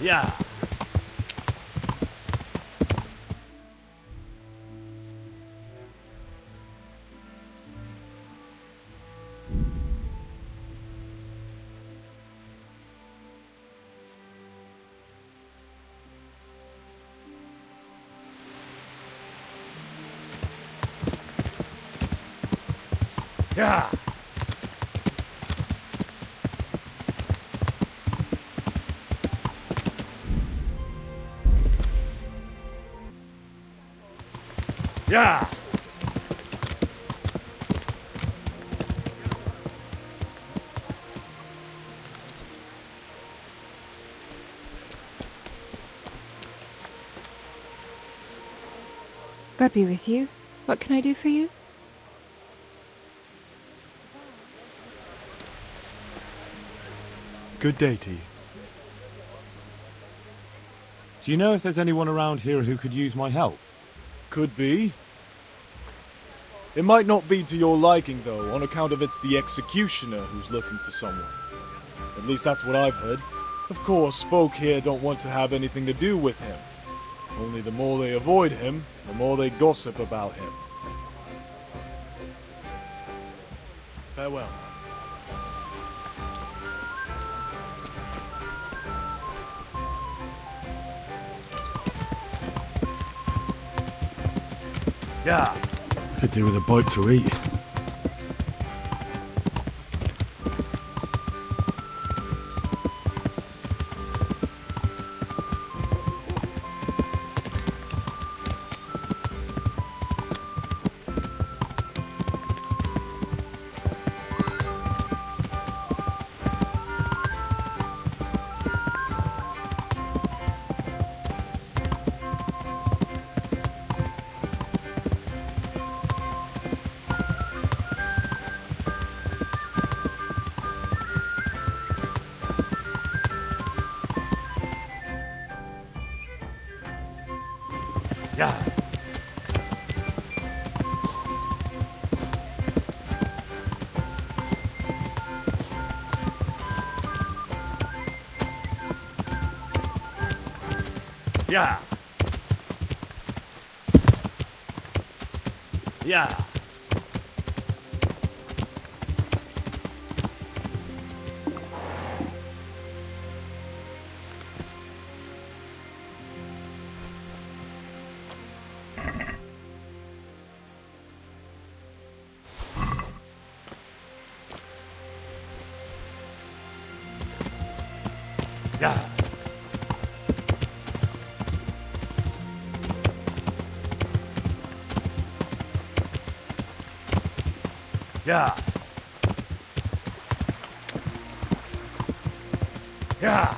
Yeah. Yeah. Yeah. God be with you. What can I do for you? Good day to you. Do you know if there's anyone around here who could use my help? Could be. It might not be to your liking, though, on account of it's the executioner who's looking for someone. At least that's what I've heard. Of course, folk here don't want to have anything to do with him. Only the more they avoid him, the more they gossip about him. Farewell. Yeah. Could do with a bite to eat. Yeah. Yeah. Yeah. Yeah. Yeah. Yeah.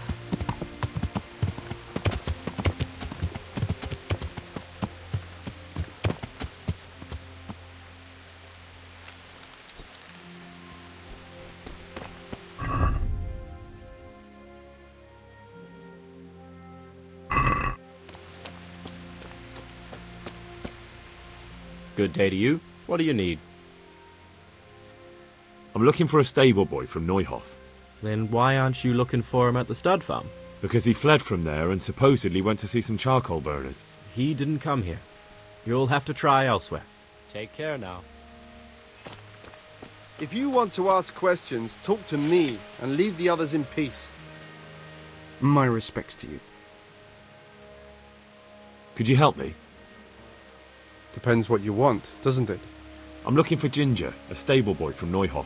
Good day to you. What do you need? I'm looking for a stable boy from Neuhof. Then why aren't you looking for him at the stud farm? Because he fled from there and supposedly went to see some charcoal burners. He didn't come here. You'll have to try elsewhere. Take care now. If you want to ask questions, talk to me and leave the others in peace. My respects to you. Could you help me? Depends what you want, doesn't it? I'm looking for Ginger, a stable boy from Neuhof.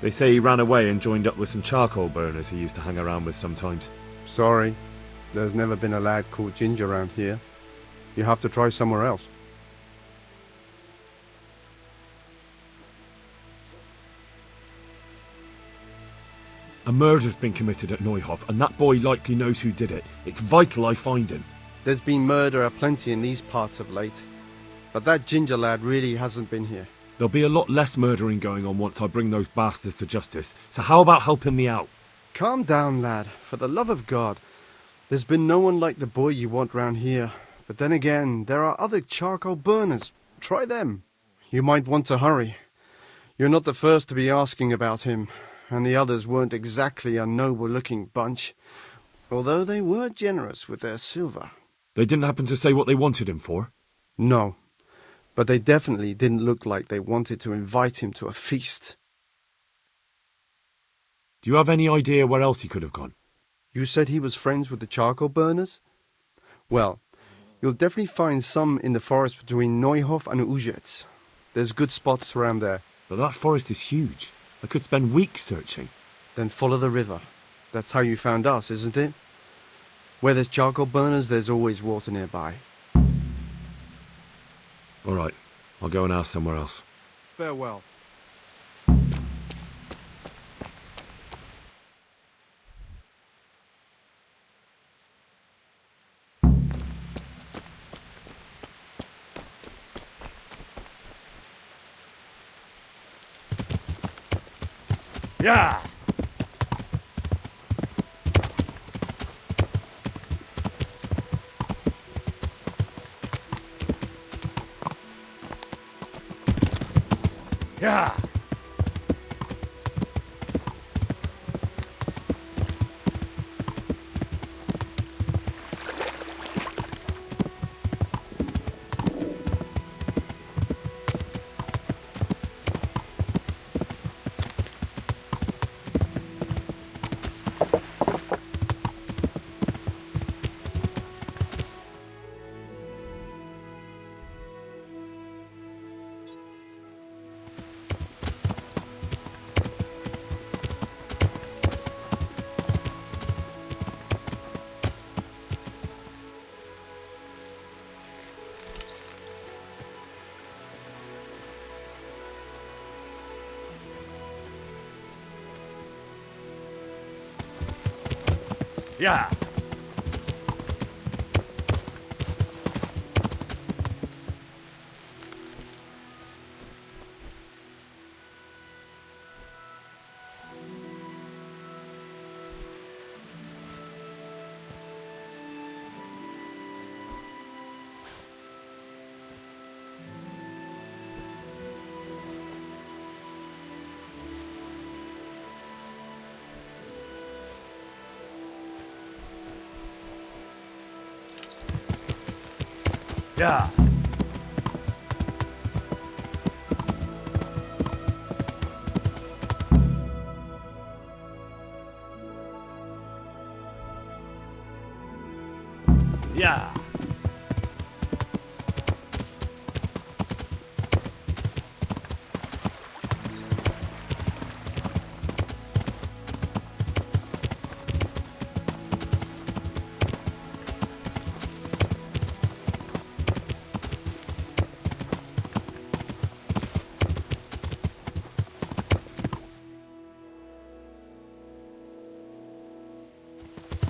They say he ran away and joined up with some charcoal burners he used to hang around with sometimes. Sorry, there's never been a lad called Ginger around here. You have to try somewhere else. A murder's been committed at Neuhof, and that boy likely knows who did it. It's vital I find him. There's been murder aplenty in these parts of late, but that Ginger lad really hasn't been here. There'll be a lot less murdering going on once I bring those bastards to justice, so how about helping me out? Calm down, lad, for the love of God. There's been no one like the boy you want round here. But then again, there are other charcoal burners. Try them. You might want to hurry. You're not the first to be asking about him, and the others weren't exactly a noble-looking bunch. although they were generous with their silver. They didn't happen to say what they wanted him for? No, but they definitely didn't look like they wanted to invite him to a feast. Do you have any idea where else he could have gone? You said he was friends with the charcoal burners? Well, you'll definitely find some in the forest between Neuhof and Ujetz. There's good spots around there. But that forest is huge. I could spend weeks searching. Then follow the river. That's how you found us, isn't it? Where there's charcoal burners, there's always water nearby. All right, I'll go and ask somewhere else. Farewell. Yeah! Yeah! Yeah! Yeah! Yeah!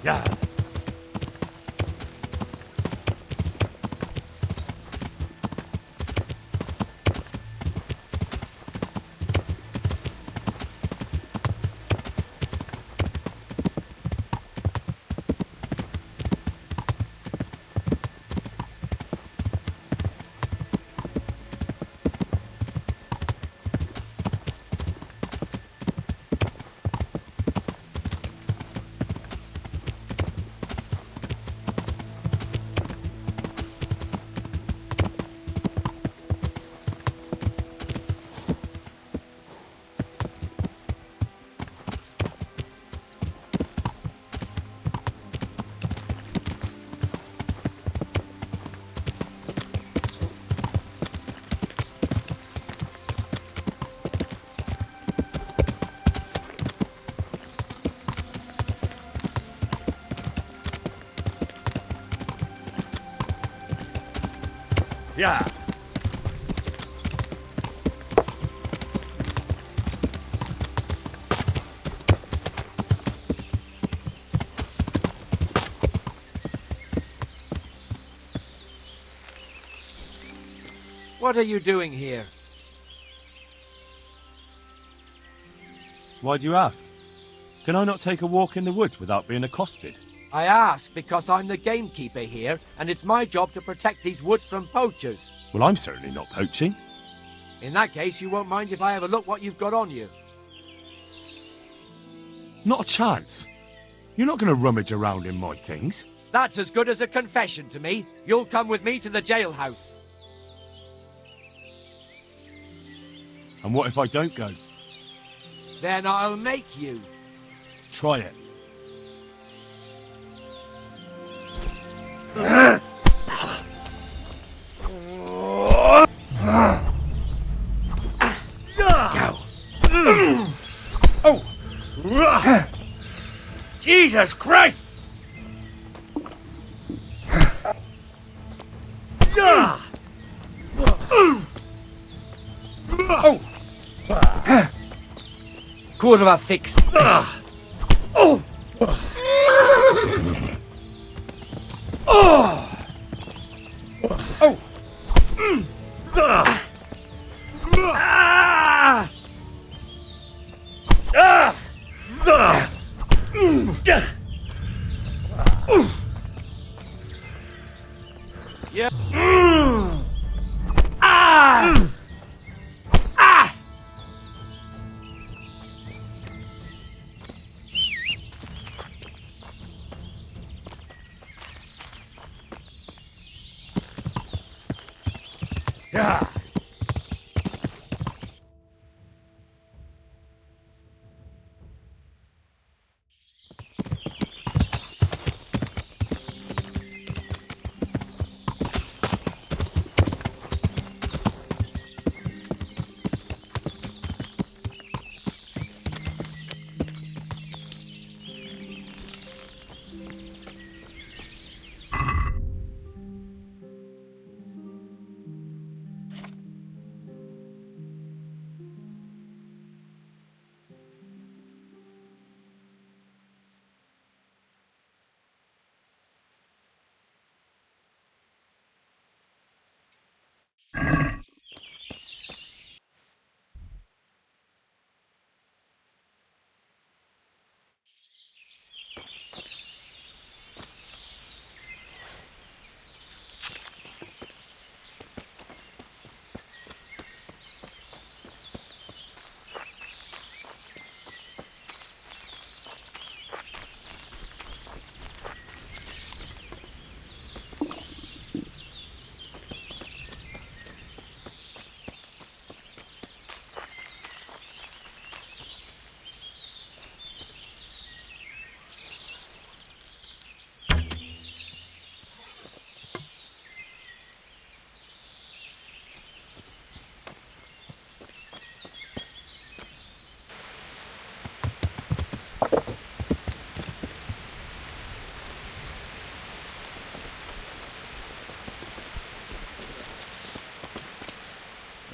Yeah! Yeah! What are you doing here? Why do you ask? Can I not take a walk in the woods without being accosted? I ask because I'm the gamekeeper here, and it's my job to protect these woods from poachers. Well, I'm certainly not poaching. In that case, you won't mind if I have a look what you've got on you. Not a chance. You're not going to rummage around in my things. That's as good as a confession to me. You'll come with me to the jailhouse. And what if I don't go? Then I'll make you. Try it. Jesus Christ! Kurwa fixed. Yeah.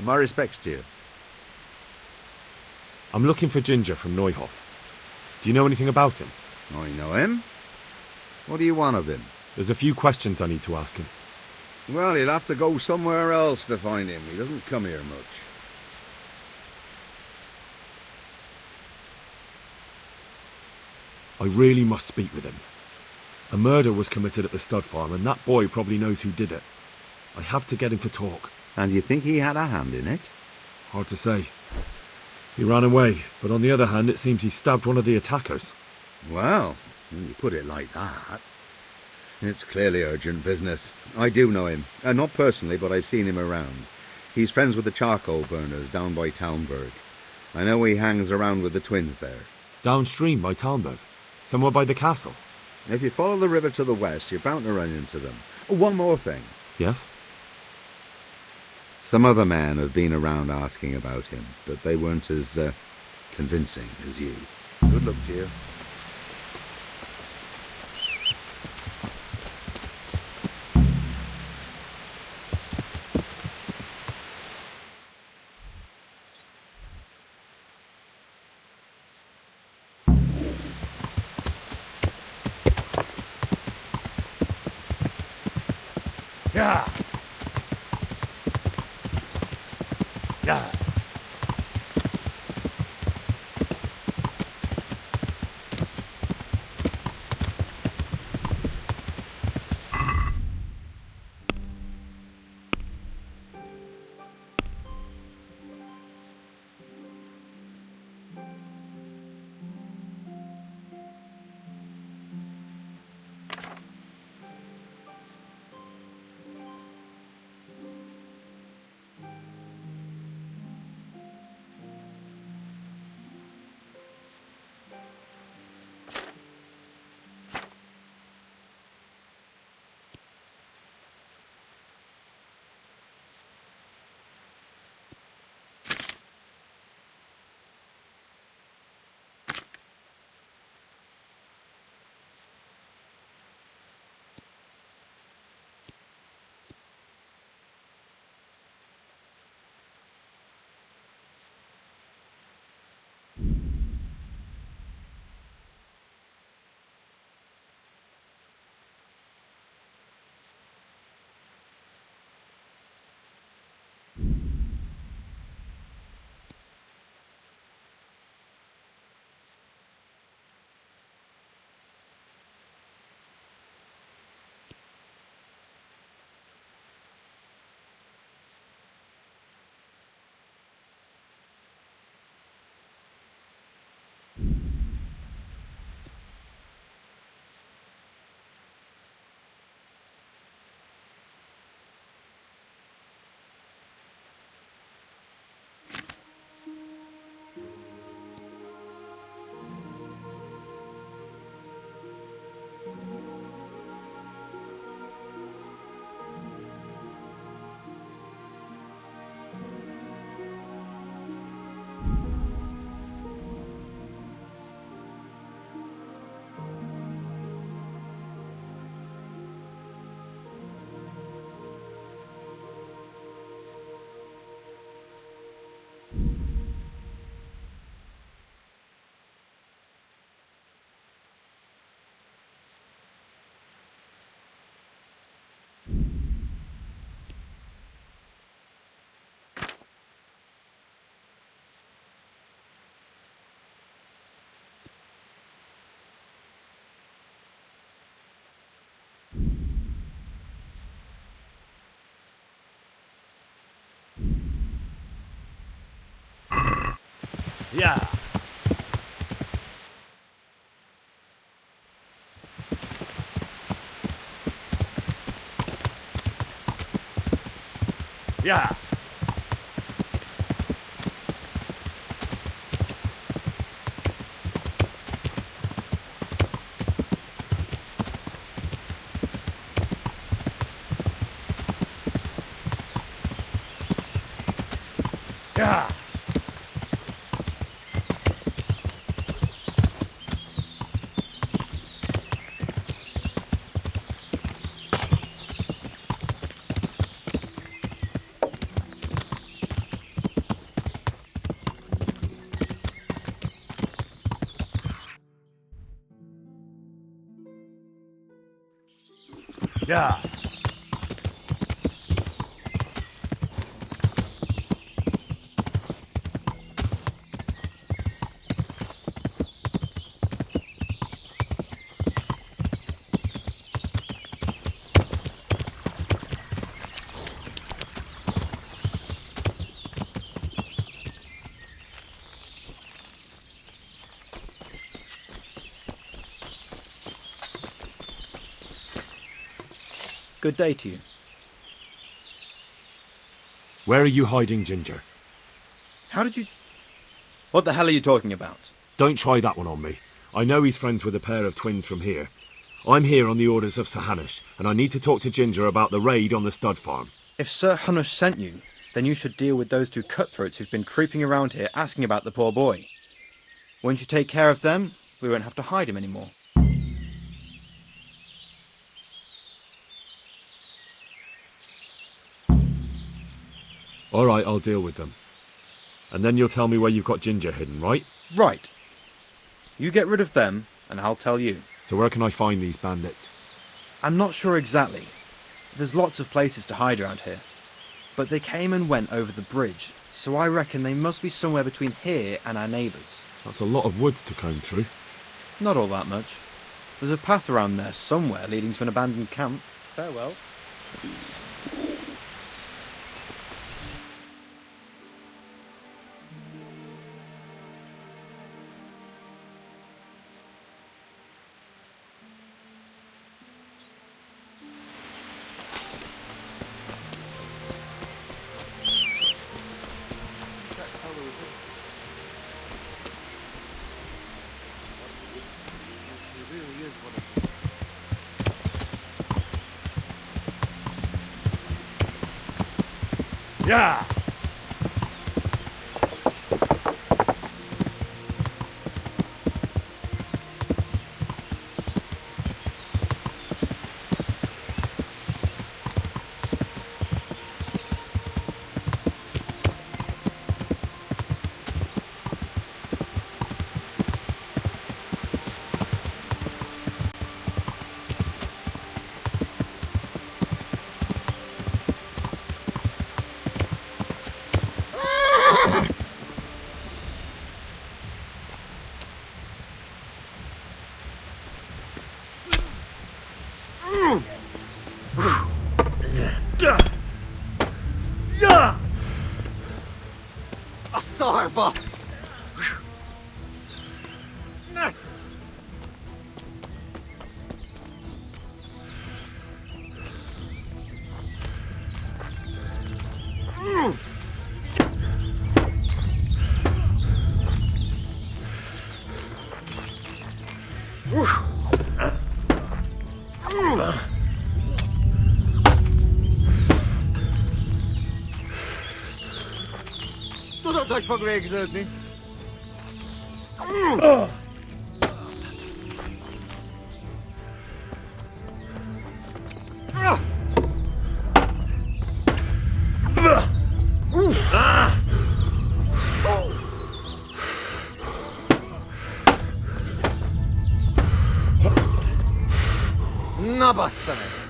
My respects to you. I'm looking for Ginger from Neuhoff. Do you know anything about him? I know him. What do you want of him? There's a few questions I need to ask him. Well, you'll have to go somewhere else to find him. He doesn't come here much. I really must speak with him. A murder was committed at the stud farm, and that boy probably knows who did it. I have to get him to talk. And you think he had a hand in it? Hard to say. He ran away, but on the other hand, it seems he stabbed one of the attackers. Well, when you put it like that, it's clearly urgent business. I do know him. Not personally, but I've seen him around. He's friends with the charcoal burners down by Townburg. I know he hangs around with the twins there. Downstream by Townburg? Somewhere by the castle? If you follow the river to the west, you're bound to run into them. One more thing. Yes? Some other men have been around asking about him, but they weren't as convincing as you. Good luck to you. Yeah. Yeah. Yeah. Yeah. Yeah. Yeah. Good day to you. Where are you hiding Ginger? How did you... What the hell are you talking about? Don't try that one on me. I know he's friends with a pair of twins from here. I'm here on the orders of Sir Hanush, and I need to talk to Ginger about the raid on the stud farm. If Sir Hanush sent you, then you should deal with those two cutthroats who've been creeping around here asking about the poor boy. Once you take care of them, we won't have to hide him anymore. All right, I'll deal with them. And then you'll tell me where you've got Ginger hidden, right? Right. You get rid of them, and I'll tell you. So where can I find these bandits? I'm not sure exactly. There's lots of places to hide around here. But they came and went over the bridge, so I reckon they must be somewhere between here and our neighbours. That's a lot of woods to comb through. Not all that much. There's a path around there somewhere leading to an abandoned camp. Farewell. Yeah. Asarba! Tudod, hogy fog végződni? Na bassza meg!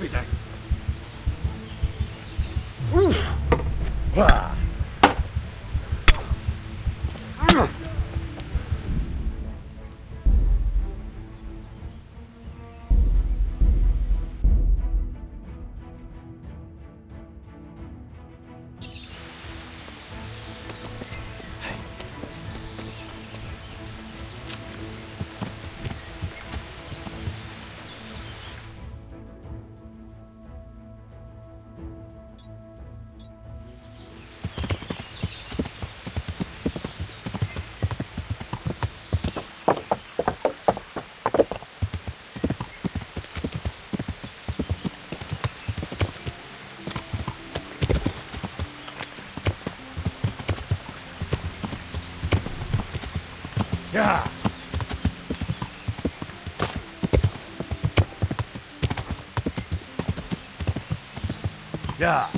confidence. Yeah. Yeah.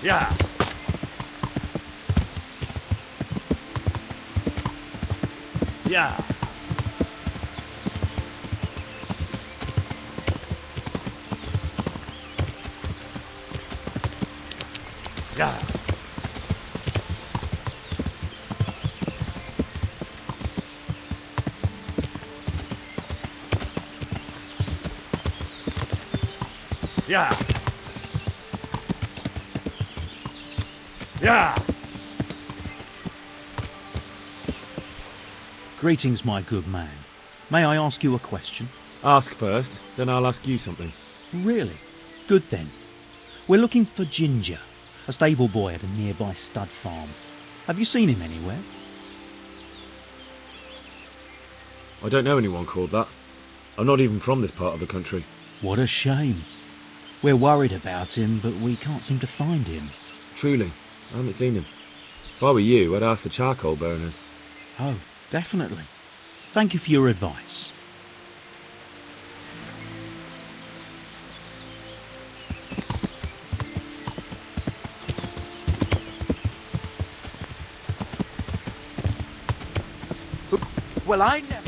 Yeah. Yeah. Yeah. Yeah. Yeah. Greetings, my good man. May I ask you a question? Ask first, then I'll ask you something. Really? Good then. We're looking for Ginger, a stable boy at a nearby stud farm. Have you seen him anywhere? I don't know anyone called that. I'm not even from this part of the country. What a shame. We're worried about him, but we can't seem to find him. Truly, I haven't seen him. If I were you, I'd ask the charcoal burners. Oh, definitely. Thank you for your advice. Well, I never.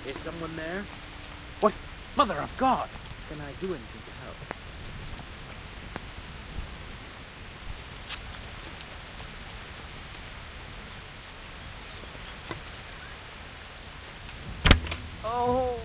Is someone there? What? Mother of God! Can I do anything to help? Oh!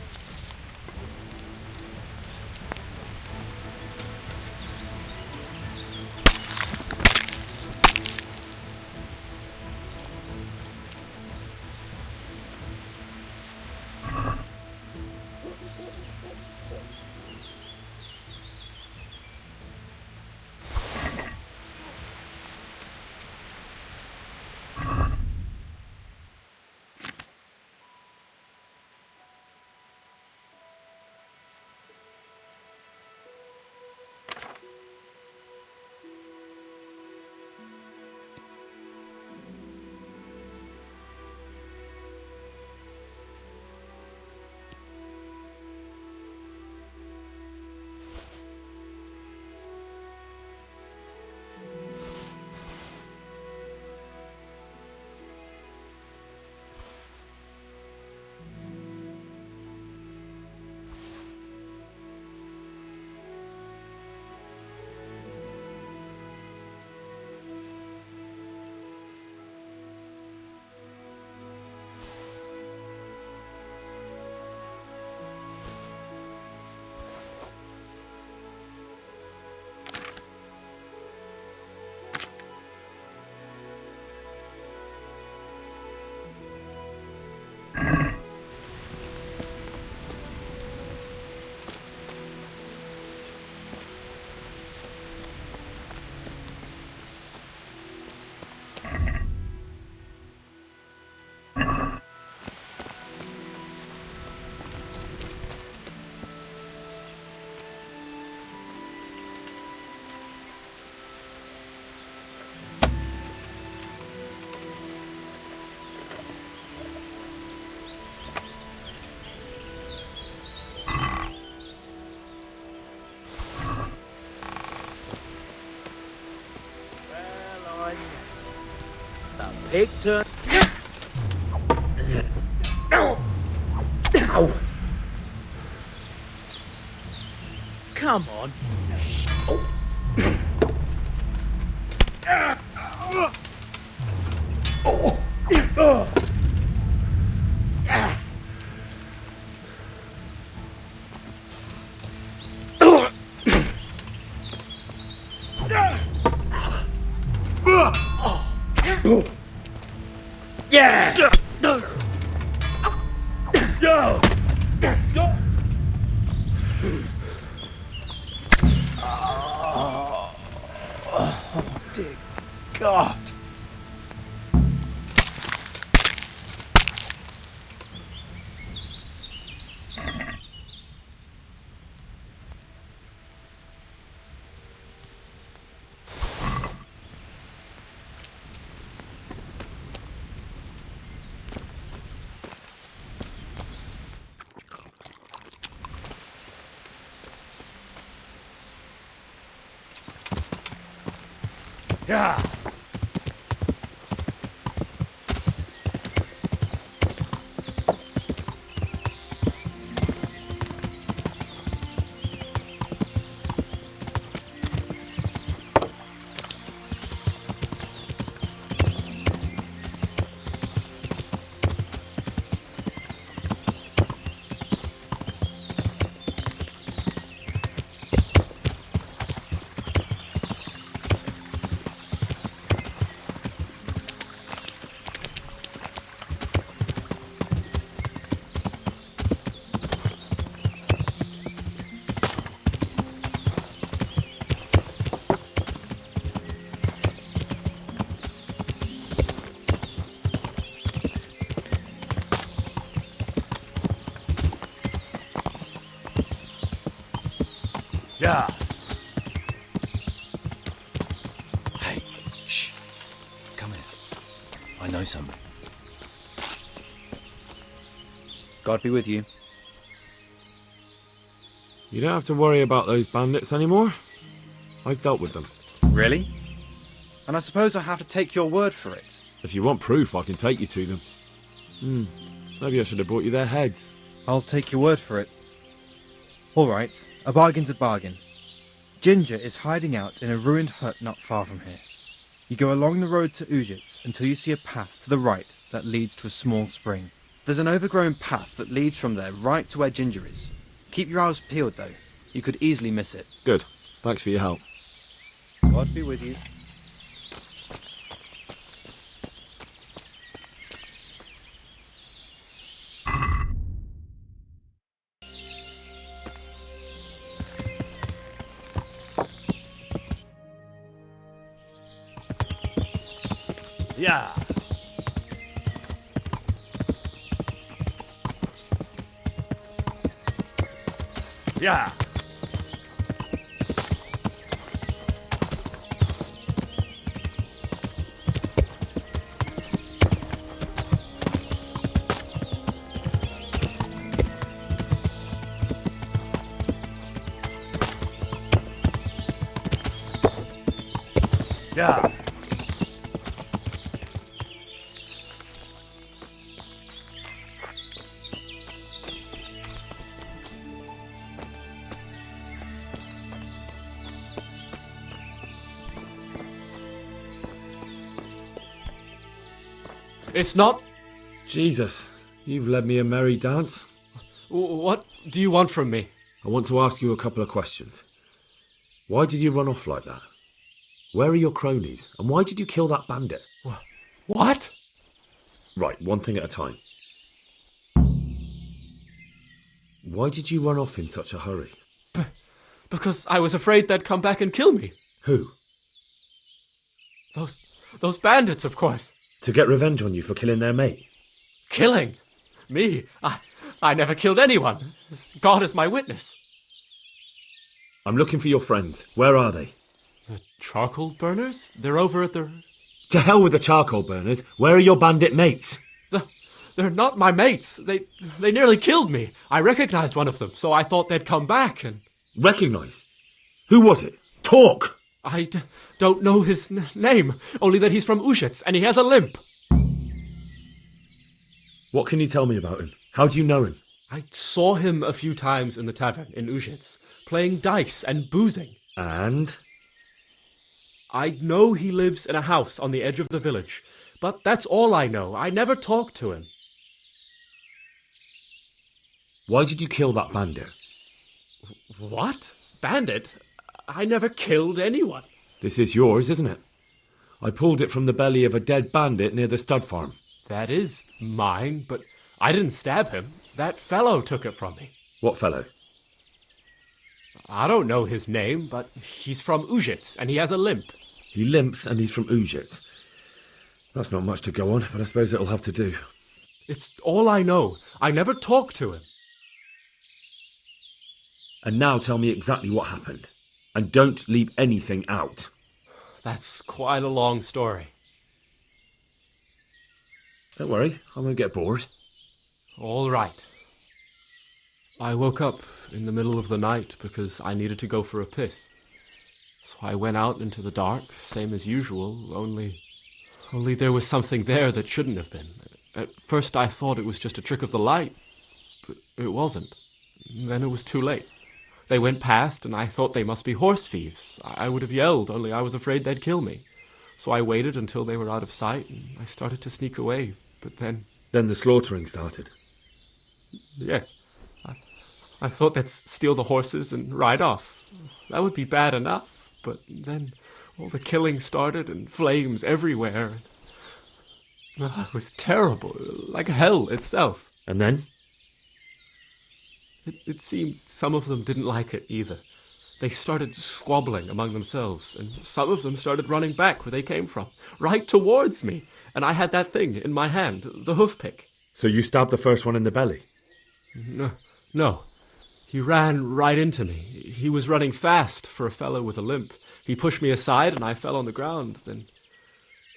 by the end. The pig turn. Ow! Come on. Yeah! Oh, dear God. Yeah. Yeah. Hey, shh. Come here. I know something. God be with you. You don't have to worry about those bandits anymore. I've dealt with them. Really? And I suppose I have to take your word for it. If you want proof, I can take you to them. Maybe I should have brought you their heads. I'll take your word for it. All right, a bargain's a bargain. Ginger is hiding out in a ruined hut not far from here. You go along the road to Ujits until you see a path to the right that leads to a small spring. There's an overgrown path that leads from there right to where Ginger is. Keep your eyes peeled though. You could easily miss it. Good. Thanks for your help. God be with you. Yeah. Yeah. Yeah. It's not... Jesus, you've led me a merry dance. What do you want from me? I want to ask you a couple of questions. Why did you run off like that? Where are your cronies? And why did you kill that bandit? What? Right, one thing at a time. Why did you run off in such a hurry? Because I was afraid they'd come back and kill me. Who? Those bandits, of course. To get revenge on you for killing their mate? Killing? Me? I never killed anyone. God is my witness. I'm looking for your friends. Where are they? The charcoal burners? They're over at the... To hell with the charcoal burners. Where are your bandit mates? They're not my mates. They nearly killed me. I recognized one of them, so I thought they'd come back and... Recognise? Who was it? Talk! don't know his name, only that he's from Ushitz and he has a limp. What can you tell me about him? How do you know him? I saw him a few times in the tavern in Ushitz, playing dice and boozing. And? I know he lives in a house on the edge of the village, but that's all I know. I never talked to him. Why did you kill that bandit? What? Bandit? I never killed anyone. This is yours, isn't it? I pulled it from the belly of a dead bandit near the stud farm. That is mine, but I didn't stab him. That fellow took it from me. What fellow? I don't know his name, but he's from Ushitz and he has a limp. He limps and he's from Ushitz. That's not much to go on, but I suppose it'll have to do. It's all I know. I never talked to him. And now tell me exactly what happened. And don't leave anything out. That's quite a long story. Don't worry, I won't get bored. All right. I woke up in the middle of the night because I needed to go for a piss. So I went out into the dark, same as usual, only there was something there that shouldn't have been. At first I thought it was just a trick of the light, but it wasn't. Then it was too late. They went past, and I thought they must be horse thieves. I would have yelled, only I was afraid they'd kill me. So I waited until they were out of sight, and I started to sneak away, but then... Then the slaughtering started? Yes. I thought they'd steal the horses and ride off. That would be bad enough, but then all the killing started and flames everywhere. It was terrible, like hell itself. And then? It seemed some of them didn't like it either. They started squabbling among themselves, and some of them started running back where they came from, right towards me. And I had that thing in my hand, the hoof pick. So you stabbed the first one in the belly? No. He ran right into me. He was running fast for a fellow with a limp. He pushed me aside and I fell on the ground. Then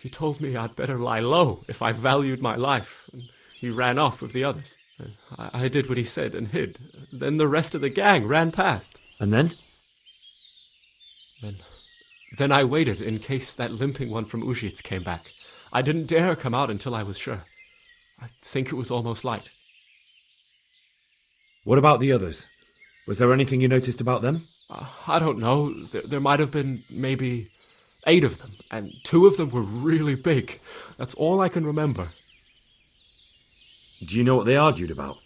he told me I'd better lie low if I valued my life. And he ran off with the others. I did what he said and hid. Then the rest of the gang ran past. And then? Then I waited in case that limping one from Ushitz came back. I didn't dare come out until I was sure. I think it was almost light. What about the others? Was there anything you noticed about them? I don't know. There might have been maybe 8 of them, and 2 of them were really big. That's all I can remember. Do you know what they argued about?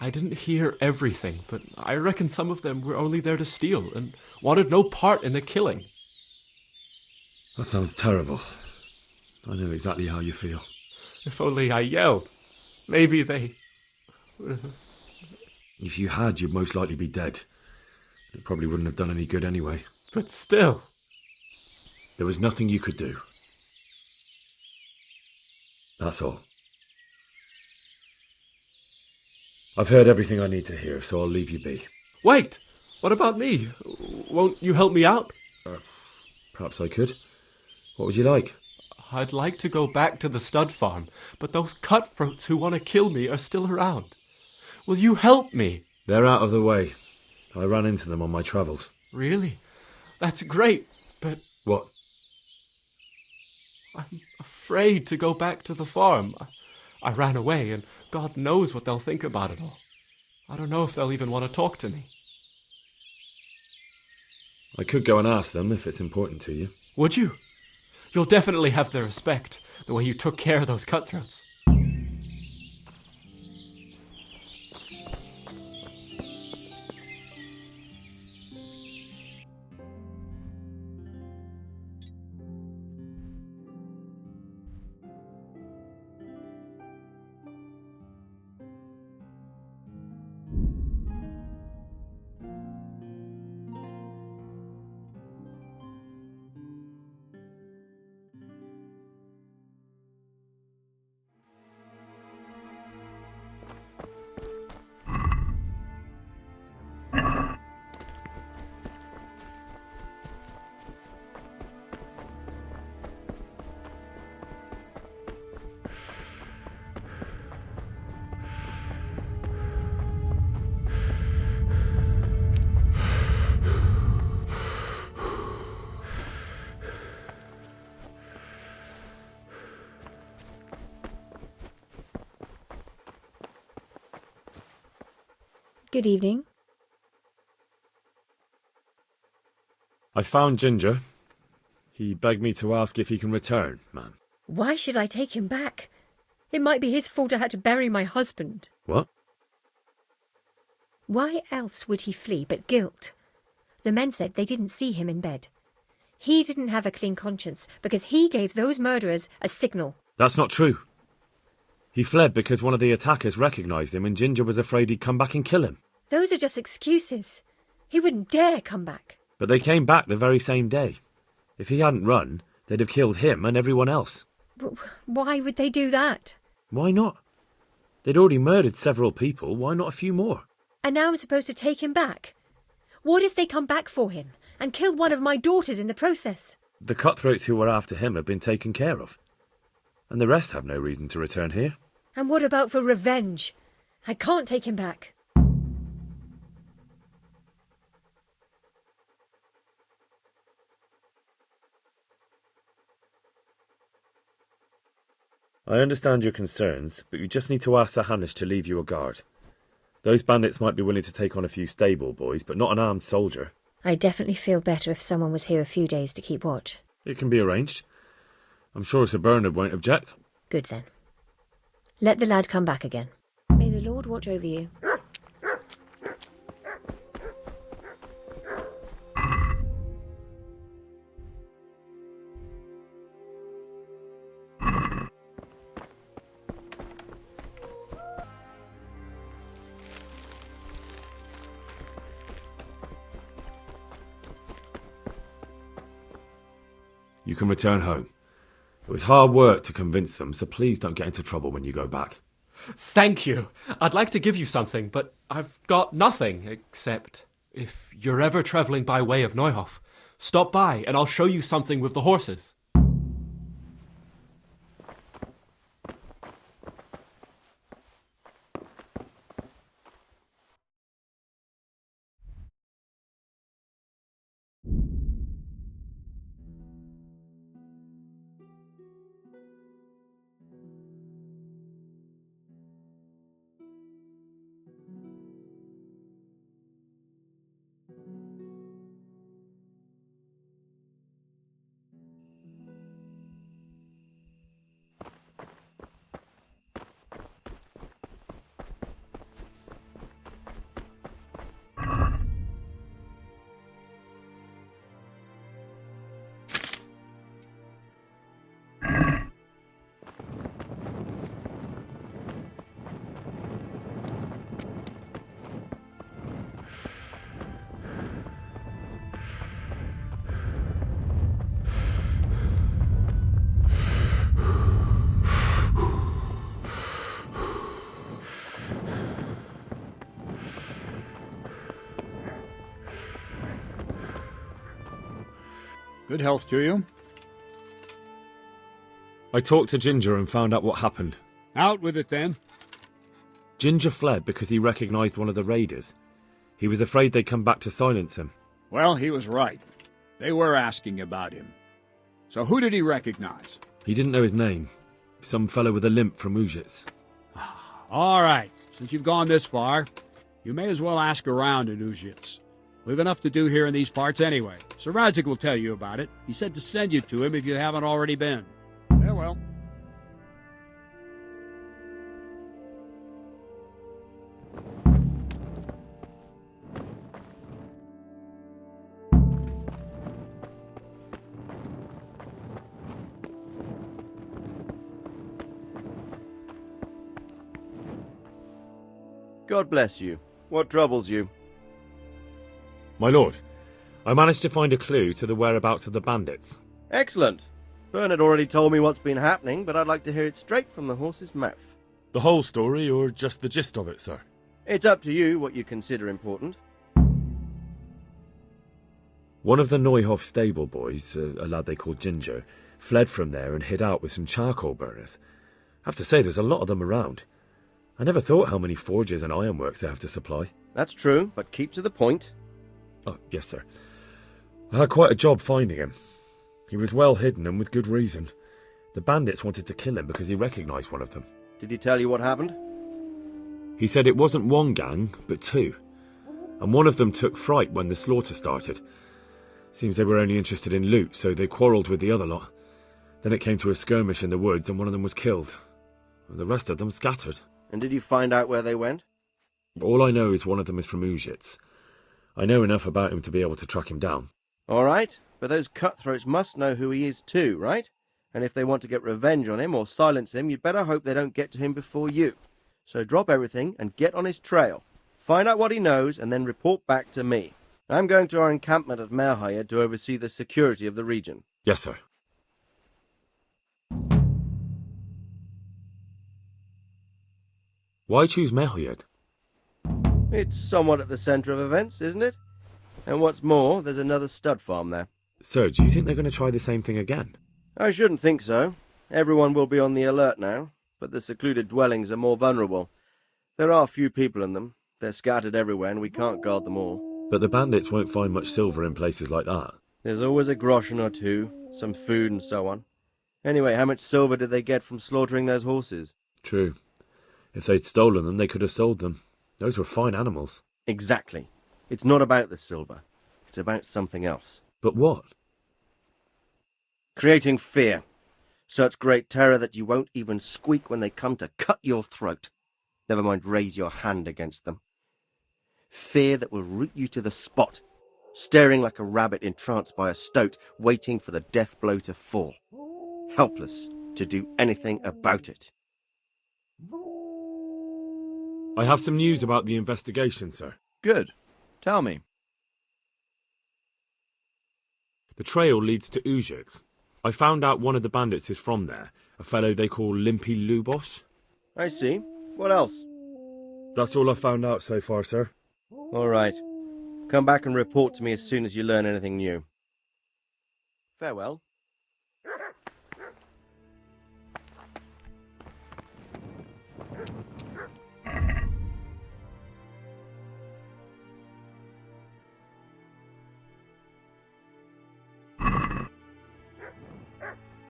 I didn't hear everything, but I reckon some of them were only there to steal and wanted no part in the killing. That sounds terrible. I know exactly how you feel. If only I yelled. Maybe they... If you had, you'd most likely be dead. It probably wouldn't have done any good anyway. But still... There was nothing you could do. That's all. I've heard everything I need to hear, so I'll leave you be. Wait! What about me? Won't you help me out? Perhaps I could. What would you like? I'd like to go back to the stud farm, but those cutthroats who want to kill me are still around. Will you help me? They're out of the way. I ran into them on my travels. Really? That's great, but... What? I'm afraid to go back to the farm. I ran away, and God knows what they'll think about it all. I don't know if they'll even want to talk to me. I could go and ask them if it's important to you. Would you? You'll definitely have their respect, the way you took care of those cutthroats. Good evening. I found Ginger. He begged me to ask if he can return, ma'am. Why should I take him back? It might be his fault I had to bury my husband. What? Why else would he flee but guilt? The men said they didn't see him in bed. He didn't have a clean conscience because he gave those murderers a signal. That's not true. He fled because one of the attackers recognised him and Ginger was afraid he'd come back and kill him. Those are just excuses. He wouldn't dare come back. But they came back the very same day. If he hadn't run, they'd have killed him and everyone else. Why would they do that? Why not? They'd already murdered several people. Why not a few more? And now I'm supposed to take him back? What if they come back for him and kill one of my daughters in the process? The cutthroats who were after him have been taken care of. And the rest have no reason to return here. And what about for revenge? I can't take him back. I understand your concerns, but you just need to ask Sir Hanish to leave you a guard. Those bandits might be willing to take on a few stable boys, but not an armed soldier. I'd definitely feel better if someone was here a few days to keep watch. It can be arranged. I'm sure Sir Bernard won't object. Good then. Let the lad come back again. May the Lord watch over you. You can return home. It was hard work to convince them, so please don't get into trouble when you go back. Thank you. I'd like to give you something, but I've got nothing, except if you're ever travelling by way of Neuhof, stop by and I'll show you something with the horses. Good health to you. I talked to Ginger and found out what happened. Out with it, then. Ginger fled because he recognised one of the raiders. He was afraid they'd come back to silence him. Well, he was right. They were asking about him. So who did he recognize? He didn't know his name. Some fellow with a limp from Ujits. All right. Since you've gone this far, you may as well ask around in Ujits. We've enough to do here in these parts anyway. Sir Radzik will tell you about it. He said to send you to him if you haven't already been. Farewell. God bless you. What troubles you? My lord, I managed to find a clue to the whereabouts of the bandits. Excellent. Bernard already told me what's been happening, but I'd like to hear it straight from the horse's mouth. The whole story, or just the gist of it, sir? It's up to you what you consider important. One of the Neuhof stable boys, a lad they called Ginger, fled from there and hid out with some charcoal burners. I have to say, there's a lot of them around. I never thought how many forges and ironworks they have to supply. That's true, but keep to the point. Oh, yes, sir. I had quite a job finding him. He was well hidden and with good reason. The bandits wanted to kill him because he recognised one of them. Did he tell you what happened? He said it wasn't one gang, but two. And one of them took fright when the slaughter started. Seems they were only interested in loot, so they quarrelled with the other lot. Then it came to a skirmish in the woods and one of them was killed. The rest of them scattered. And did you find out where they went? All I know is one of them is from Uzhitz. I know enough about him to be able to track him down. All right, but those cutthroats must know who he is too, right? And if they want to get revenge on him or silence him, you'd better hope they don't get to him before you. So drop everything and get on his trail. Find out what he knows and then report back to me. I'm going to our encampment at Merhayed to oversee the security of the region. Yes, sir. Why choose Merhayed? It's somewhat at the centre of events, isn't it? And what's more, there's another stud farm there. Sir, do you think they're going to try the same thing again? I shouldn't think so. Everyone will be on the alert now, but the secluded dwellings are more vulnerable. There are few people in them. They're scattered everywhere and we can't guard them all. But the bandits won't find much silver in places like that. There's always a groschen or two, some food and so on. Anyway, how much silver did they get from slaughtering those horses? True. If they'd stolen them, they could have sold them. Those were fine animals. Exactly. It's not about the silver. It's about something else. But what? Creating fear. Such great terror that you won't even squeak when they come to cut your throat. Never mind raise your hand against them. Fear that will root you to the spot, staring like a rabbit entranced by a stoat, waiting for the death blow to fall. Helpless to do anything about it. I have some news about the investigation, sir. Good. Tell me. The trail leads to Uzhitz. I found out one of the bandits is from there, a fellow they call Limpy Lubosh. I see. What else? That's all I've found out so far, sir. All right. Come back and report to me as soon as you learn anything new. Farewell.